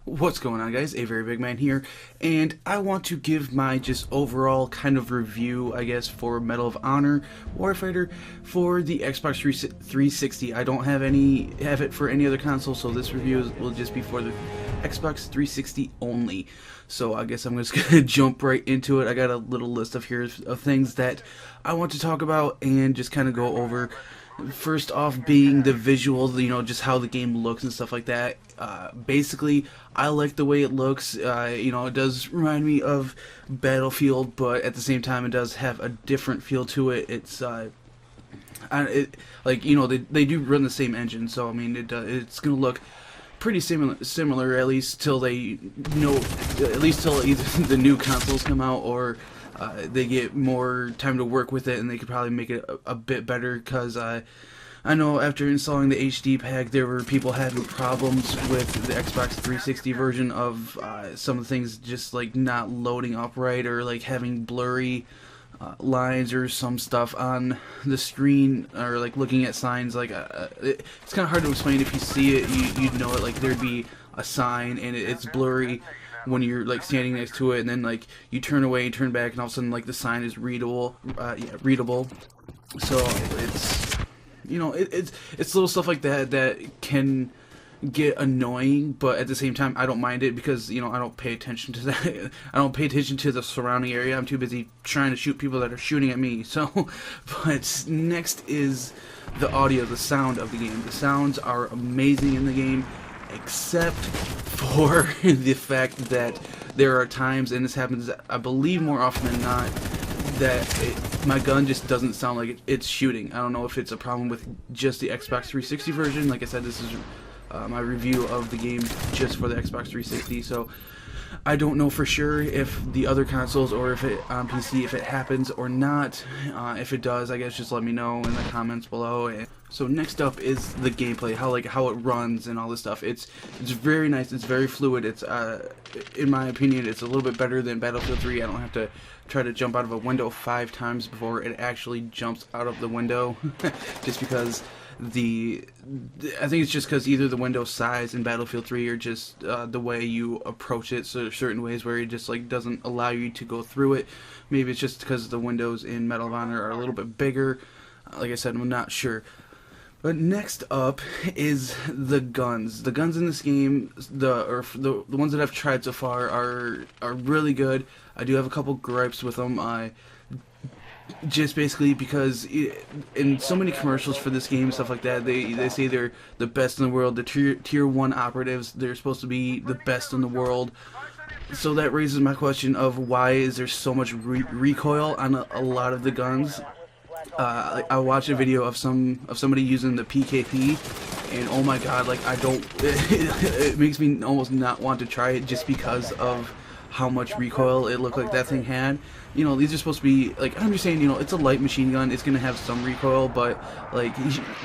What's going on, guys? A very big man here, and I want to give my just overall kind of review, I guess, for Medal of Honor Warfighter for the Xbox 360. I don't have it for any other console, so this review will just be for the Xbox 360 only. So I guess I'm just gonna jump right into it. I got a little list of things that I want to talk about and just kind of go over. First off, being the visuals, just how the game looks and stuff like that. Basically, I like the way it looks. It does remind me of Battlefield, but at the same time, it does have a different feel to it. They do run the same engine, so I mean, it's gonna look pretty similar, at least till at least till either the new consoles come out or they get more time to work with it, and they could probably make it a bit better. Because I know after installing the HD pack, there were people having problems with the Xbox 360 version of some of the things just like not loading up right, or like having blurry lines or some stuff on the screen, or like looking at signs. Like it's kind of hard to explain. If you see it, you'd know it. Like there'd be a sign and it's blurry when you're like standing next to it, and then like you turn away and turn back, and all of a sudden like the sign is readable. So it's little stuff like that that can get annoying, but at the same time I don't mind it, because I don't pay attention to that. I don't pay attention to the surrounding area. I'm too busy trying to shoot people that are shooting at me. So but next is the audio, the sound of the game. The sounds are amazing in the game, except for the fact that there are times, and this happens I believe more often than not, that my gun just doesn't sound like it's shooting. I don't know if it's a problem with just the Xbox 360 version. Like I said, this is my review of the game just for the Xbox 360, so I don't know for sure if the other consoles or if it on PC, if it happens or not. If it does, I guess just let me know in the comments below. So next up is the gameplay, how it runs and all this stuff. It's very nice. It's very fluid. It's in my opinion, it's a little bit better than Battlefield 3. I don't have to try to jump out of a window 5 times before it actually jumps out of the window, just because I think it's just because either the window size in Battlefield 3 or just the way you approach it, so there's certain ways where it just like doesn't allow you to go through it. Maybe it's just because the windows in Medal of Honor are a little bit bigger. Like I said, I'm not sure. But next up is the guns. The guns in this game, the ones that I've tried so far are really good. I do have a couple gripes with them. Just basically because in so many commercials for this game, stuff like that, they say they're the best in the world. The tier 1 operatives, they're supposed to be the best in the world. So that raises my question of why is there so much recoil on a lot of the guns. I watched a video of somebody using the PKP, and oh my god, like it makes me almost not want to try it, just because of how much recoil it looked like that thing had. These are supposed to be, like, I understand, it's a light machine gun, it's gonna have some recoil, but like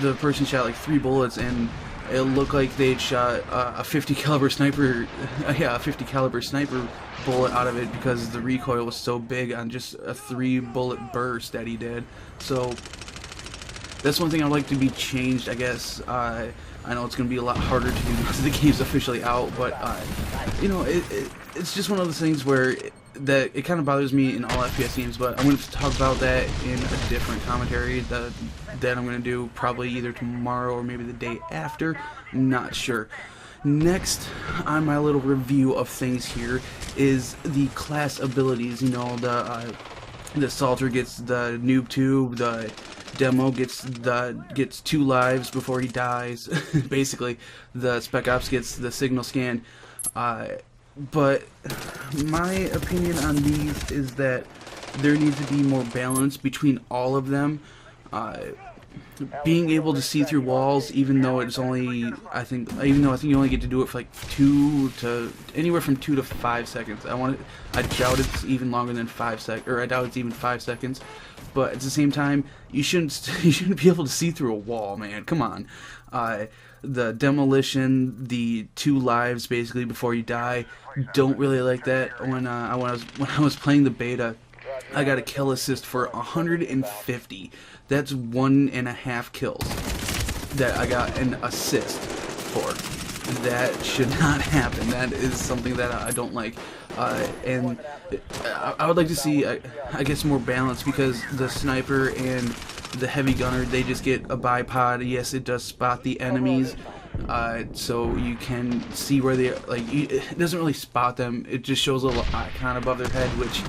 the person shot like 3 bullets, and it looked like they'd shot a 50 caliber sniper, a 50 caliber sniper bullet out of it, because the recoil was so big on just a 3 bullet burst that he did. So that's one thing I'd like to be changed, I guess. I know it's going to be a lot harder to do because the game's officially out, but it's just one of those things where it kind of bothers me in all FPS games. But I'm going to talk about that in a different commentary that I'm going to do probably either tomorrow or maybe the day after. Not sure. Next on my little review of things here is the class abilities. The Salter gets the noob tube, the Demo gets 2 lives before he dies. Basically, the Spec Ops gets the signal scan. But my opinion on these is that there needs to be more balance between all of them. Being able to see through walls, even though it's only, I think you only get to do it for like anywhere from 2 to 5 seconds. I doubt it's even longer than 5 seconds, or I doubt it's even 5 seconds. But at the same time, you shouldn't be able to see through a wall, man. Come on. The demolition, the 2 lives basically before you die, don't really like that. When I was playing the beta, I got a kill assist for 150. That's 1.5 kills that I got an assist for. that should not happen. That is something that I don't like. And I would like to see, I guess, more balance, because the sniper and the heavy gunner, they just get a bipod. Yes, it does spot the enemies, so you can see where they are. Like, it doesn't really spot them. It just shows a little icon above their head, which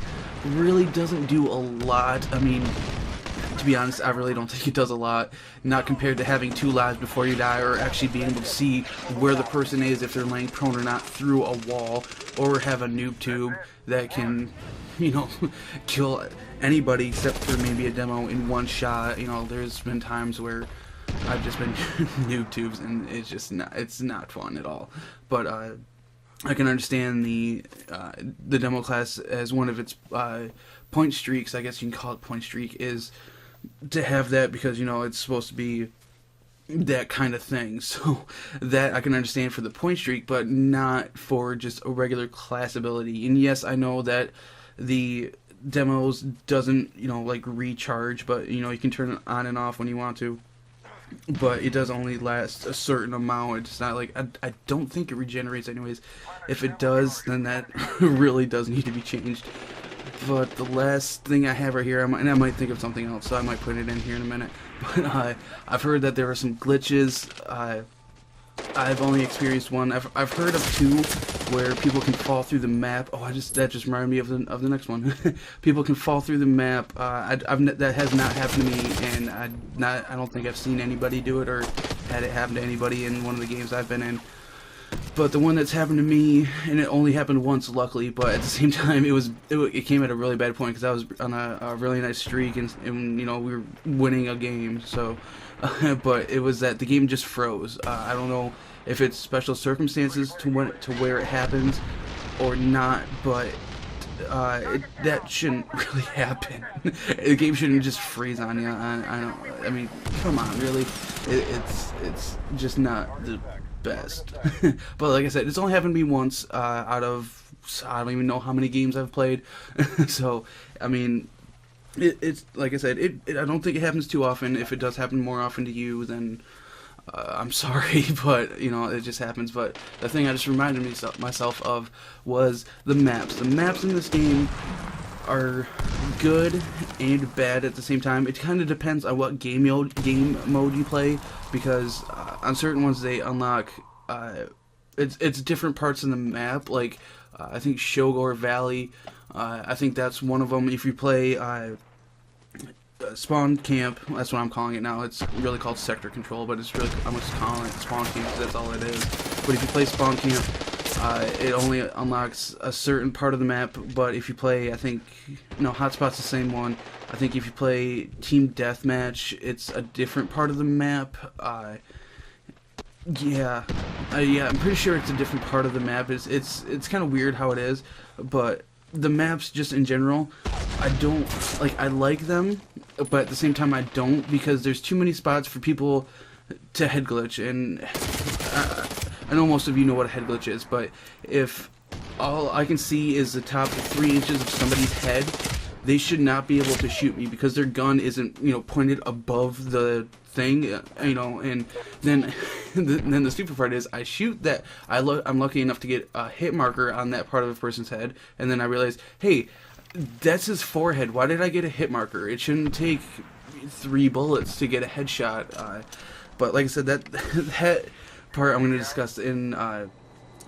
really doesn't do a lot. I mean, to be honest, I really don't think it does a lot. Not compared to having 2 lives before you die, or actually being able to see where the person is, if they're laying prone or not, through a wall, or have a noob tube that can, you know, kill anybody except for maybe a demo in one shot. You know, there's been times where I've just been noob tubes, and it's not fun at all. But I can understand the demo class as one of its point streaks, I guess you can call it point streak, is to have that, because, you know, it's supposed to be that kind of thing. So that I can understand for the point streak, but not for just a regular class ability. And yes, I know that the demos doesn't, you know, like, recharge, but, you know, you can turn it on and off when you want to. But it does only last a certain amount. It's not like, I don't think it regenerates anyways. If it does, then that really does need to be changed. But the last thing I have right here, and I might think of something else, so I might put it in here in a minute. But I've heard that there are some glitches. I've only experienced one. I've heard of 2 where people can fall through the map. Oh, that just reminded me of the next one. People can fall through the map. That has not happened to me, and I don't think I've seen anybody do it or had it happen to anybody in one of the games I've been in. But the one that's happened to me, and it only happened once, luckily, but at the same time, it came at a really bad point, because I was on a really nice streak, and you know, we were winning a game. So, but it was that the game just froze. I don't know if it's special circumstances to where it happens or not, but that shouldn't really happen. The game shouldn't just freeze on you. I mean, come on, really? It's just not the best. But like I said, it's only happened to me once out of, I don't even know how many games I've played. So I mean, it's like I said, I don't think it happens too often. If it does happen more often to you, then I'm sorry, but you know, it just happens. But the thing I just reminded myself of was the maps. The maps in this game are good and bad at the same time. It kind of depends on what game mode you play, because on certain ones they unlock it's different parts in the map. Like I think Shogor Valley, I think that's one of them. If you play Spawn Camp, that's what I'm calling it now. It's really called Sector Control, but it's really, I'm just calling it Spawn Camp because that's all it is. But if you play Spawn Camp, it only unlocks a certain part of the map. But if you play, I think, no, Hotspot's the same one. I think if you play Team Deathmatch, it's a different part of the map. Yeah, I'm pretty sure it's a different part of the map. It's kind of weird how it is, but the maps just in general, I don't like. I like them, but at the same time I don't, because there's too many spots for people to head glitch. And I know most of you know what a head glitch is, but if all I can see is the top 3 inches of somebody's head, they should not be able to shoot me, because their gun isn't, you know, pointed above the thing, you know. And then then the stupid part is I shoot that, I'm lucky enough to get a hit marker on that part of a person's head, and then I realize, hey, that's his forehead. Why did I get a hit marker? It shouldn't take 3 bullets to get a headshot. But like I said, that part I'm going to discuss in a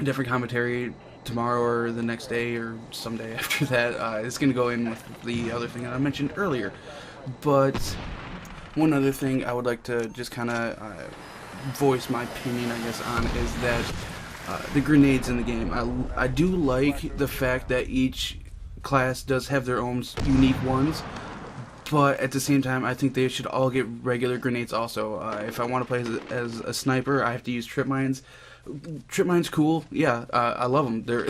different commentary tomorrow or the next day or someday after that. It's going to go in with the other thing that I mentioned earlier. But one other thing I would like to just kind of voice my opinion, I guess, on is that the grenades in the game. I do like the fact that each class does have their own unique ones, but at the same time I think they should all get regular grenades also. If I want to play as a sniper, I have to use trip mines. Trip mines, cool, yeah, I love them. They're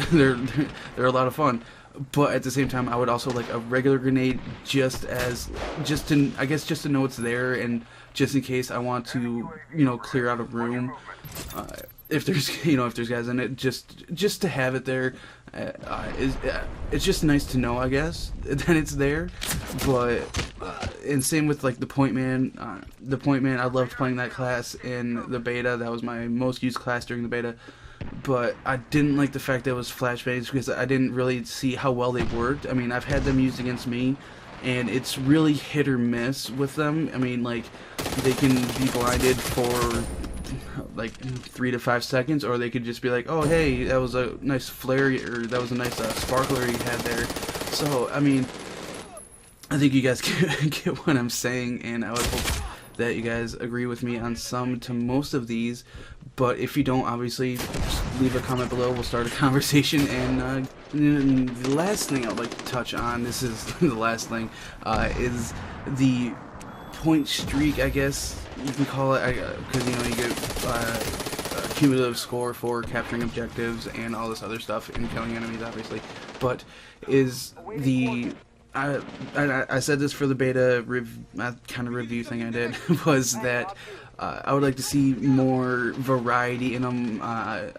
a lot of fun. But at the same time, I would also like a regular grenade, just to know it's there, and just in case I want to, you know, clear out a room. If there's guys in it, just to have it there. it's just nice to know, I guess, that it's there. But and same with like the point man. I loved playing that class in the beta. That was my most used class during the beta. But I didn't like the fact that it was flashbangs because I didn't really see how well they worked. I mean, I've had them used against me, and it's really hit or miss with them. I mean, like, they can be blinded for like 3 to 5 seconds, or they could just be like, oh hey, that was a nice flare, or that was a nice sparkler you had there. So I mean, I think you guys get what I'm saying, and I would hope that you guys agree with me on some to most of these. But if you don't, obviously, just leave a comment below. We'll start a conversation. And the last thing I would like to touch on, this is the last thing, is the point streak, I guess you can call it, because you know you get a cumulative score for capturing objectives and all this other stuff and killing enemies, obviously. But is the I said this for the beta kind of review thing I did, was that I would like to see more variety in them. I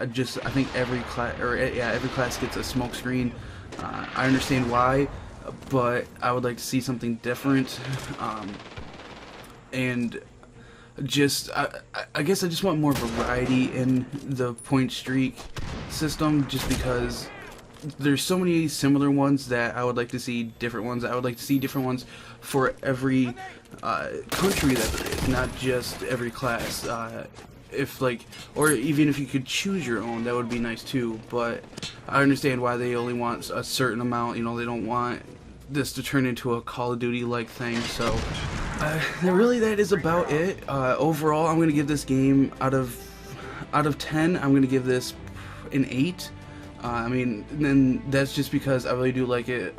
think every class gets a smoke screen. I understand why, but I would like to see something different. And just I guess I just want more variety in the point streak system, just because there's so many similar ones that I would like to see different ones. I would like to see different ones for every country that there is, not just every class. If like, or even if you could choose your own, that would be nice too. But I understand why they only want a certain amount. You know, they don't want this to turn into a Call of Duty like thing. So really, that is about it. Overall, I'm gonna give this game out of 10. I'm gonna give this an 8. I mean, and that's just because I really do like it.